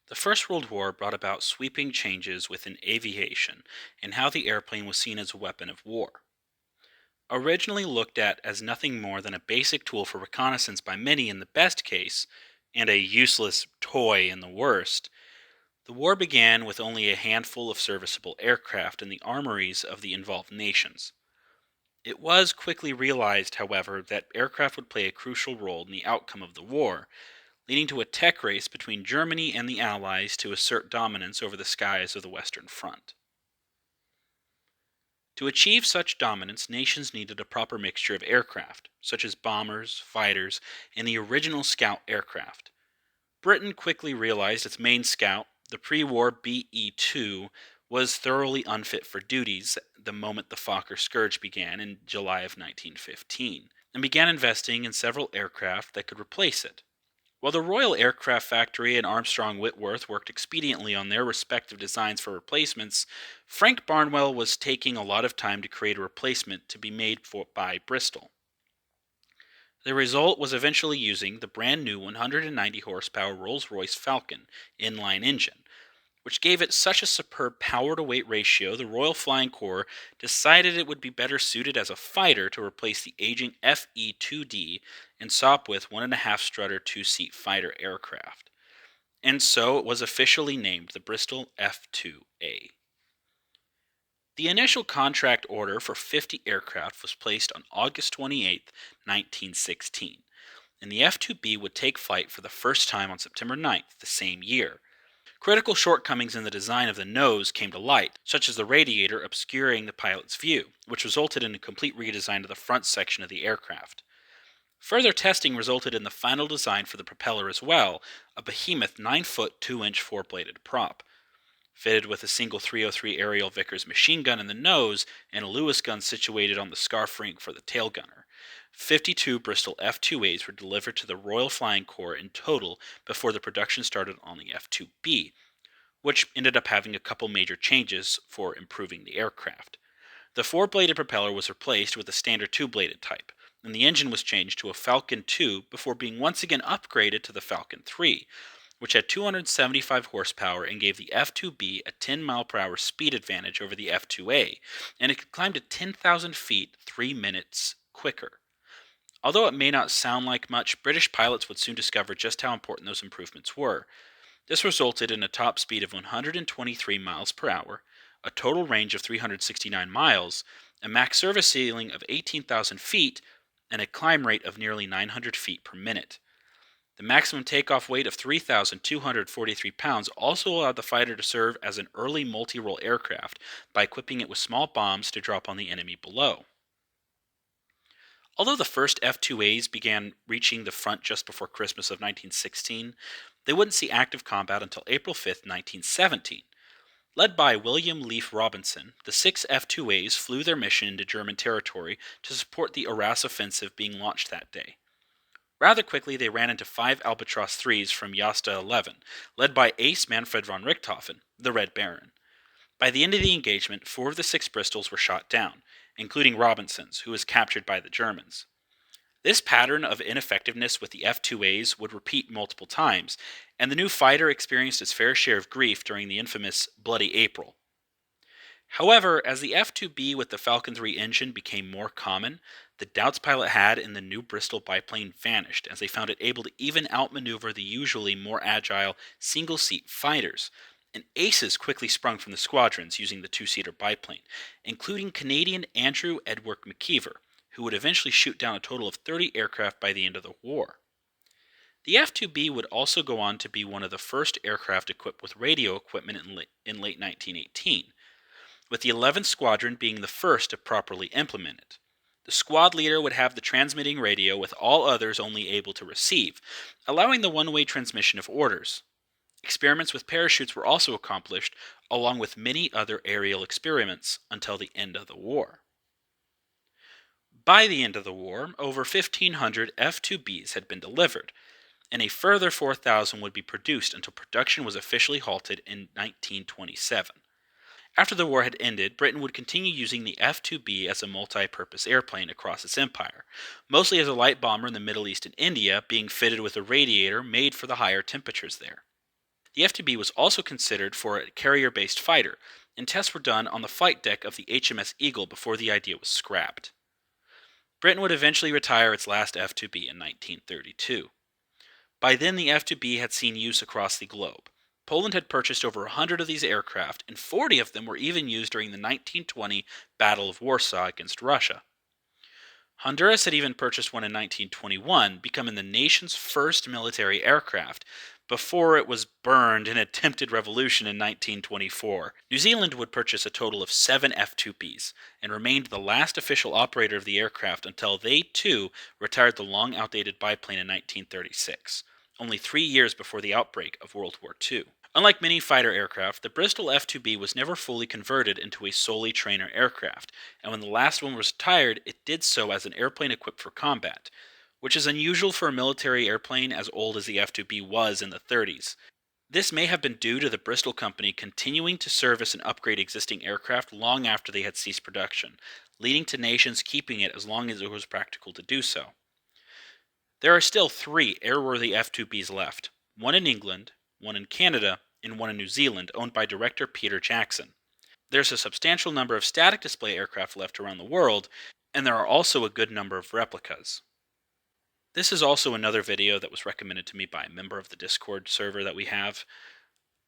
The First World War brought about sweeping changes within aviation and how the airplane was seen as a weapon of war. Originally looked at as nothing more than a basic tool for reconnaissance by many in the best case, and a useless toy in the worst, the war began with only a handful of serviceable aircraft in the armories of the involved nations. It was quickly realized, however, that aircraft would play a crucial role in the outcome of the war, leading to a tech race between Germany and the Allies to assert dominance over the skies of the Western Front. To achieve such dominance, nations needed a proper mixture of aircraft, such as bombers, fighters, and the original scout aircraft. Britain quickly realized its main scout, the pre-war BE 2, was thoroughly unfit for duties the moment the Fokker scourge began in July of 1915, and began investing in several aircraft that could replace it. While the Royal Aircraft Factory and Armstrong Whitworth worked expediently on their respective designs for replacements, Frank Barnwell was taking a lot of time to create a replacement to be made by Bristol. The result was eventually using the brand new 190 horsepower Rolls-Royce Falcon inline engine, which gave it such a superb power-to-weight ratio the Royal Flying Corps decided it would be better suited as a fighter to replace the aging FE2D and Sopwith 1.5 strutter two-seat fighter aircraft. And so it was officially named the Bristol F2A. The initial contract order for 50 aircraft was placed on August 28, 1916, and the F2B would take flight for the first time on September 9th the same year. Critical shortcomings in the design of the nose came to light, such as the radiator obscuring the pilot's view, which resulted in a complete redesign of the front section of the aircraft. Further testing resulted in the final design for the propeller as well, a behemoth 9-foot 2-inch four-bladed prop. Fitted with a single 303 Ariel Vickers machine gun in the nose and a Lewis gun situated on the scarf ring for the tail gunner. 52 Bristol F2As were delivered to the Royal Flying Corps in total before the production started on the F2B, which ended up having a couple major changes for improving the aircraft. The four-bladed propeller was replaced with a standard two-bladed type, and the engine was changed to a Falcon 2 before being once again upgraded to the Falcon 3, which had 275 horsepower and gave the F2B a 10 mile per hour speed advantage over the F2A, and it could climb to 10,000 feet 3 minutes quicker. Although it may not sound like much, British pilots would soon discover just how important those improvements were. This resulted in a top speed of 123 miles per hour, a total range of 369 miles, a max service ceiling of 18,000 feet, and a climb rate of nearly 900 feet per minute. The maximum takeoff weight of 3,243 pounds also allowed the fighter to serve as an early multi-role aircraft by equipping it with small bombs to drop on the enemy below. Although the first F2As began reaching the front just before Christmas of 1916, they wouldn't see active combat until April 5, 1917. Led by William Leaf Robinson, the 6 F2As flew their mission into German territory to support the Arras offensive being launched that day. Rather quickly, they ran into 5 Albatros 3s from Jasta 11, led by ace Manfred von Richthofen, the Red Baron. By the end of the engagement, 4 of the 6 Bristols were shot down, including Robinson's, who was captured by the Germans. This pattern of ineffectiveness with the F2As would repeat multiple times, and the new fighter experienced its fair share of grief during the infamous Bloody April. However, as the F2B with the Falcon 3 engine became more common, the doubts pilot had in the new Bristol biplane vanished as they found it able to even outmaneuver the usually more agile single-seat fighters, and aces quickly sprung from the squadrons using the two-seater biplane, including Canadian Andrew Edward McKeever, who would eventually shoot down a total of 30 aircraft by the end of the war. The F2B would also go on to be one of the first aircraft equipped with radio equipment in late 1918, with the 11th Squadron being the first to properly implement it. The squad leader would have the transmitting radio with all others only able to receive, allowing the one-way transmission of orders. Experiments with parachutes were also accomplished, along with many other aerial experiments, until the end of the war. By the end of the war, over 1,500 F2Bs had been delivered, and a further 4,000 would be produced until production was officially halted in 1927. After the war had ended, Britain would continue using the F2B as a multi-purpose airplane across its empire, mostly as a light bomber in the Middle East and India, being fitted with a radiator made for the higher temperatures there. The F2B was also considered for a carrier-based fighter, and tests were done on the flight deck of the HMS Eagle before the idea was scrapped. Britain would eventually retire its last F2B in 1932. By then, the F2B had seen use across the globe. Poland had purchased over 100 of these aircraft, and 40 of them were even used during the 1920 Battle of Warsaw against Russia. Honduras had even purchased one in 1921, becoming the nation's first military aircraft, before it was burned in an attempted revolution in 1924. New Zealand would purchase a total of 7 F2Bs, and remained the last official operator of the aircraft until they, too, retired the long outdated biplane in 1936, only 3 years before the outbreak of World War II. Unlike many fighter aircraft, the Bristol F2B was never fully converted into a solely trainer aircraft, and when the last one was retired, it did so as an airplane equipped for combat, which is unusual for a military airplane as old as the F2B was in the 30s. This may have been due to the Bristol company continuing to service and upgrade existing aircraft long after they had ceased production, leading to nations keeping it as long as it was practical to do so. There are still 3 airworthy F2Bs left, one in England, one in Canada, and one in New Zealand, owned by director Peter Jackson. There's a substantial number of static display aircraft left around the world, and there are also a good number of replicas. This is also another video that was recommended to me by a member of the Discord server that we have.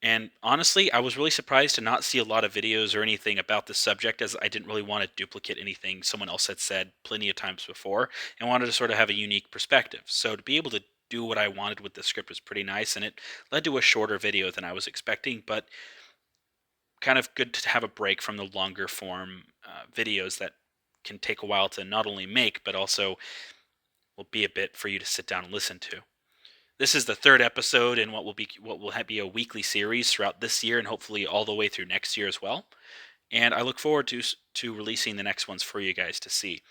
And honestly, I was really surprised to not see a lot of videos or anything about this subject, as I didn't really want to duplicate anything someone else had said plenty of times before, and wanted to sort of have a unique perspective. So to be able to do what I wanted with the script was pretty nice, and it led to a shorter video than I was expecting, but kind of good to have a break from the longer form videos that can take a while to not only make, but also will be a bit for you to sit down and listen to. This is the 3rd episode in what will be a weekly series throughout this year and hopefully all the way through next year as well. And I look forward to releasing the next ones for you guys to see.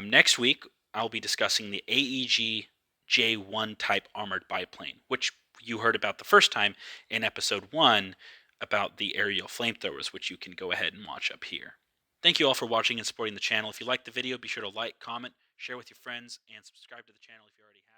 Next week, I'll be discussing the AEG J1 type armored biplane, which you heard about the first time in episode 1 about the aerial flamethrowers, which you can go ahead and watch up here. Thank you all for watching and supporting the channel. If you liked the video, be sure to like, comment, share with your friends, and subscribe to the channel if you already have.